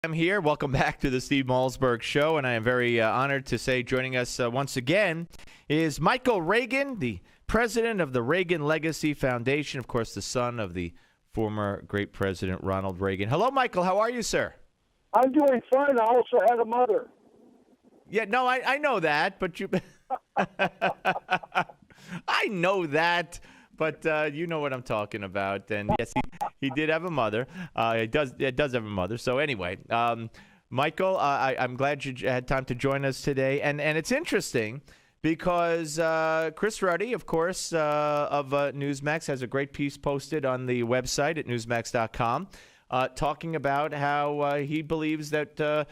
I'm here. Welcome back to the Steve Malzberg Show, and I am very honored to say joining us once again is Michael Reagan, the president of the Reagan Legacy Foundation, of course, the son of the former great president Ronald Reagan. Hello, Michael. How are you, sir? I'm doing fine. I also had a mother. Yeah, no, I know that, but you I know that. But you know what I'm talking about. And yes, he did have a mother. He does have a mother. So anyway, Michael, I'm glad you had time to join us today. And it's interesting because Chris Ruddy, of course, of Newsmax, has a great piece posted on the website at newsmax.com talking about how he believes that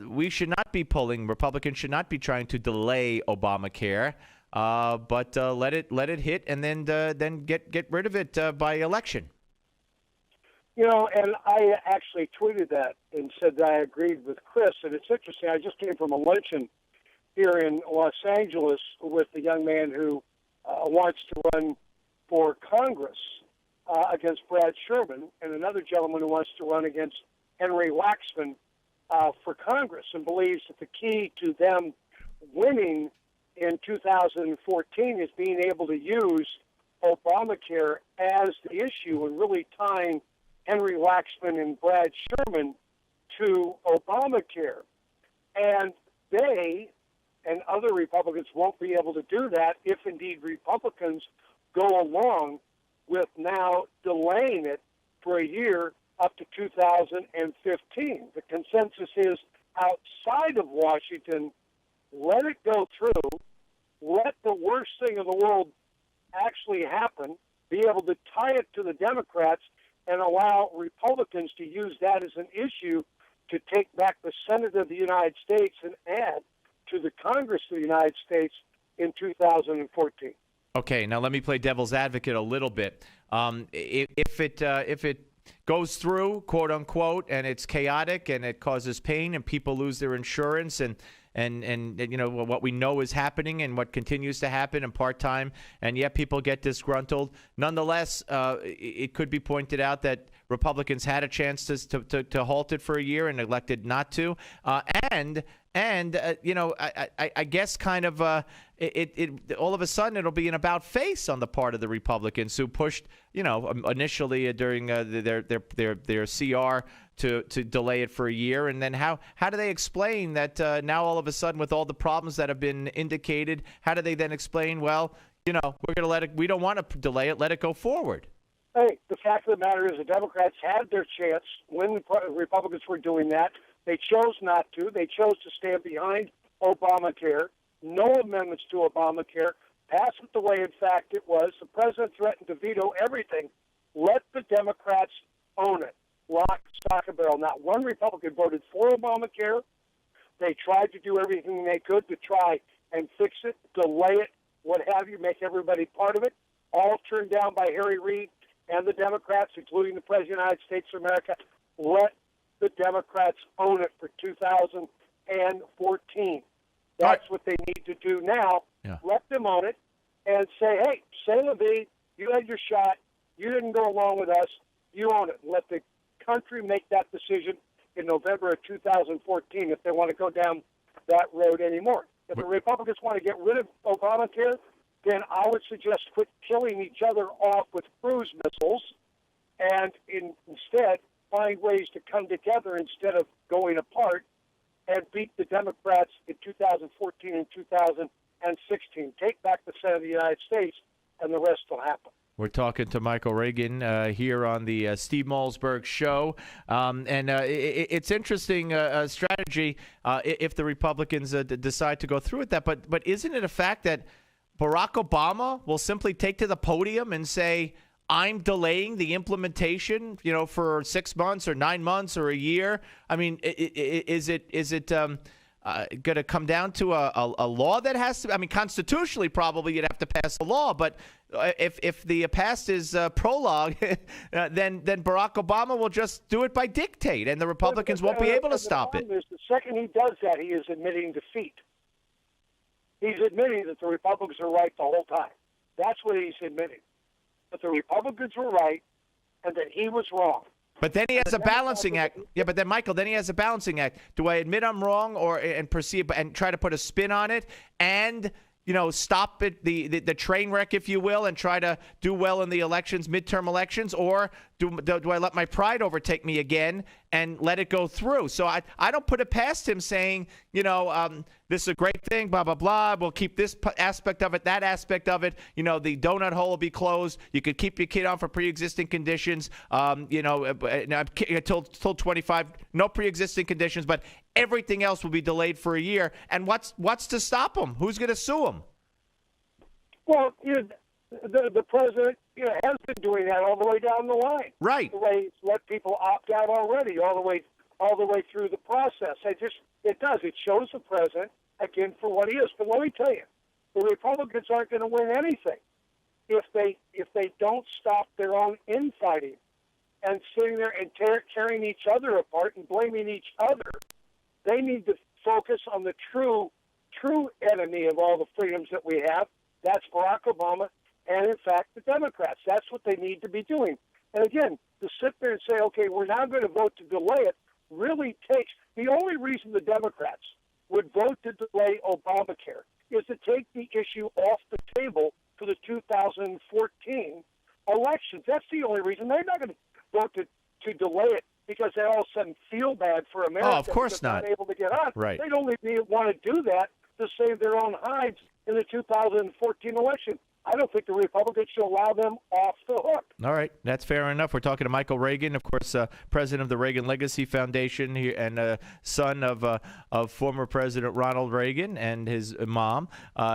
we should not be Republicans should not be trying to delay Obamacare. But let it hit and then get rid of it by election. You know, and I actually tweeted that and said that I agreed with Chris. And it's interesting. I just came from a luncheon here in Los Angeles with a young man who wants to run for Congress against Brad Sherman, and another gentleman who wants to run against Henry Waxman for Congress, and believes that the key to them winning in 2014 is being able to use Obamacare as the issue and really tying Henry Waxman and Brad Sherman to Obamacare. And they and other Republicans won't be able to do that if indeed Republicans go along with now delaying it for a year up to 2015. The consensus is outside of Washington, let it go through, let the worst thing in the world actually happen, be able to tie it to the Democrats, and allow Republicans to use that as an issue to take back the Senate of the United States and add to the Congress of the United States in 2014. Okay, now let me play devil's advocate a little bit. If it goes through, quote unquote, and it's chaotic and it causes pain and people lose their insurance and you know what we know is happening and what continues to happen and part-time, and yet people get disgruntled. Nonetheless, it could be pointed out that Republicans had a chance to halt it for a year and elected not to. You know, I guess kind of all of a sudden it'll be an about face on the part of the Republicans who pushed, you know, initially during their CR to delay it for a year, and then how do they explain that now all of a sudden with all the problems that have been indicated, how do they then explain, well, you know, we're going to let it, we don't want to delay it, let it go forward? Hey, the fact of the matter is the Democrats had their chance when the Republicans were doing that. They chose not to. They chose to stand behind Obamacare, no amendments to Obamacare, pass it the way, in fact, it was. The president threatened to veto everything. Let the Democrats own it. Lock, stock, and barrel. Not one Republican voted for Obamacare. They tried to do everything they could to try and fix it, delay it, what have you, make everybody part of it. All turned down by Harry Reid and the Democrats, including the President of the United States of America. Let the Democrats own it for 2014. That's what they need to do now. Yeah. Let them own it and say, hey, say la vie, you had your shot. You didn't go along with us. You own it. Let the country make that decision in November of 2014 if they want to go down that road anymore. If the Republicans want to get rid of Obamacare, then I would suggest quit killing each other off with cruise missiles and instead find ways to come together instead of going apart and beat the Democrats in 2014 and 2016. Take back the Senate of the United States, and the rest will happen. We're talking to Michael Reagan here on the Steve Malzberg Show. It's interesting strategy if the Republicans decide to go through with that. But isn't it a fact that Barack Obama will simply take to the podium and say, I'm delaying the implementation, you know, for 6 months or 9 months or a year? I mean, is it going to come down to a law that has to? I mean, constitutionally, probably you'd have to pass a law. But if the past is prologue, then Barack Obama will just do it by dictate, and the Republicans won't be able to stop it. The second he does that, he is admitting defeat. He's admitting that the Republicans are right the whole time. That's what he's admitting. That the Republicans were right and that he was wrong. But then he has a balancing act. Yeah, but then, Michael, then he has a balancing act. Do I admit I'm wrong and proceed and try to put a spin on it and stop it, the train wreck, if you will, and try to do well in the elections, midterm elections, or do I let my pride overtake me again and let it go through? So I don't put it past him saying, this is a great thing, blah, blah, blah. We'll keep this aspect of it, that aspect of it. The donut hole will be closed. You could keep your kid on for pre-existing conditions, until 25, no pre-existing conditions, but everything else will be delayed for a year. And what's to stop him? Who's going to sue him? Well, the president has been doing that all the way down the line. Right. The way he's let people opt out already, all the way through the process. It does. It shows the president again for what he is. But let me tell you, the Republicans aren't going to win anything if they don't stop their own infighting and sitting there and tearing each other apart and blaming each other. They need to focus on the true enemy of all the freedoms that we have. That's Barack Obama and, in fact, the Democrats. That's what they need to be doing. And, again, to sit there and say, okay, we're now going to vote to delay it, really takes – the only reason the Democrats would vote to delay Obamacare is to take the issue off the table for the 2014 elections. That's the only reason. They're not going to vote to delay it because they all of a sudden feel bad for America. Oh, of course not. They're not able to get on. Right. They'd only want to do that to save their own hides in the 2014 election. I don't think the Republicans should allow them off the hook. All right. That's fair enough. We're talking to Michael Reagan, of course, president of the Reagan Legacy Foundation and son of former President Ronald Reagan and his mom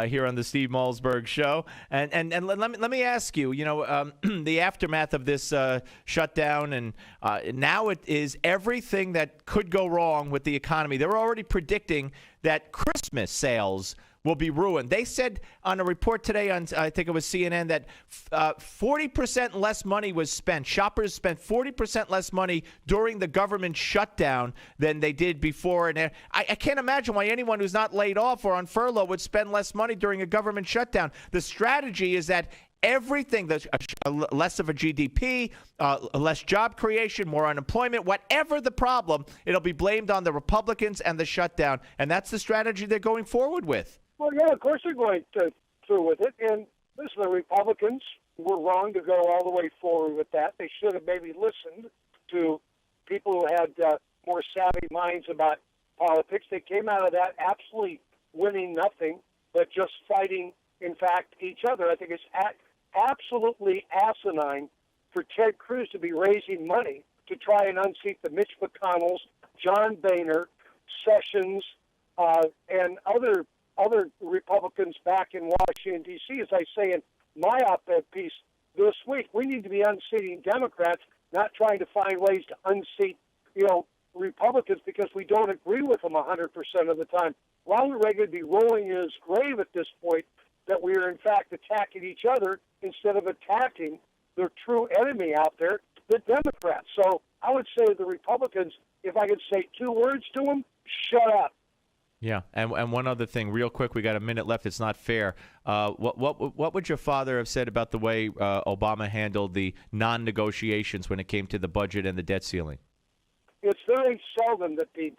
here on the Steve Malzberg Show. And let me ask you, the aftermath of this shutdown, and now it is everything that could go wrong with the economy. They're already predicting that Christmas sales will be ruined. They said on a report today on, I think it was CNN, that 40% less money was spent. Shoppers spent 40% less money during the government shutdown than they did before. And I can't imagine why anyone who's not laid off or on furlough would spend less money during a government shutdown. The strategy is that everything, less of a GDP, less job creation, more unemployment, whatever the problem, it'll be blamed on the Republicans and the shutdown. And that's the strategy they're going forward with. Well, yeah, of course they're going through with it. And listen, the Republicans were wrong to go all the way forward with that. They should have maybe listened to people who had more savvy minds about politics. They came out of that absolutely winning nothing, but just fighting, in fact, each other. I think it's absolutely asinine for Ted Cruz to be raising money to try and unseat the Mitch McConnells, John Boehner, Sessions, and other Republicans back in Washington, D.C., as I say in my op-ed piece this week. We need to be unseating Democrats, not trying to find ways to unseat, Republicans because we don't agree with them 100% of the time. Ronald Reagan would be rolling in his grave at this point that we are, in fact, attacking each other instead of attacking the true enemy out there, the Democrats. So I would say the Republicans, if I could say two words to them, shut up. Yeah, and one other thing, real quick, we got a minute left. It's not fair. What would your father have said about the way Obama handled the non-negotiations when it came to the budget and the debt ceiling? It's very seldom that the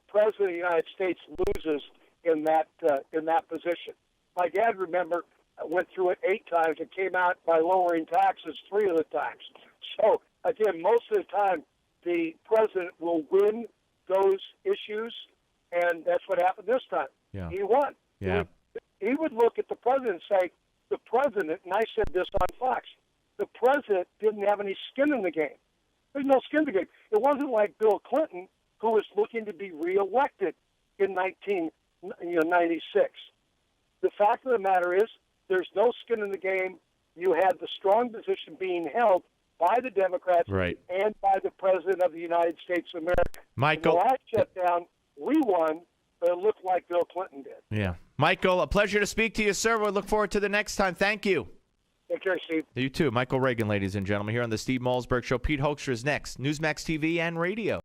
president of the United States loses in that position. My dad, remember, went through it 8 times and came out by lowering taxes 3 of the times. So again, most of the time, the president will win those issues. And that's what happened this time. Yeah. He won. Yeah. He would look at the president and say, the president, and I said this on Fox, the president didn't have any skin in the game. There's no skin in the game. It wasn't like Bill Clinton, who was looking to be reelected in 1996. The fact of the matter is, there's no skin in the game. You had the strong position being held by the Democrats and by the president of the United States of America. Michael, the last shutdown, we won, but it looked like Bill Clinton did. Yeah. Michael, a pleasure to speak to you, sir. We look forward to the next time. Thank you. Take care, Steve. You too. Michael Reagan, ladies and gentlemen, here on the Steve Malzberg Show. Pete Hoekstra is next. Newsmax TV and radio.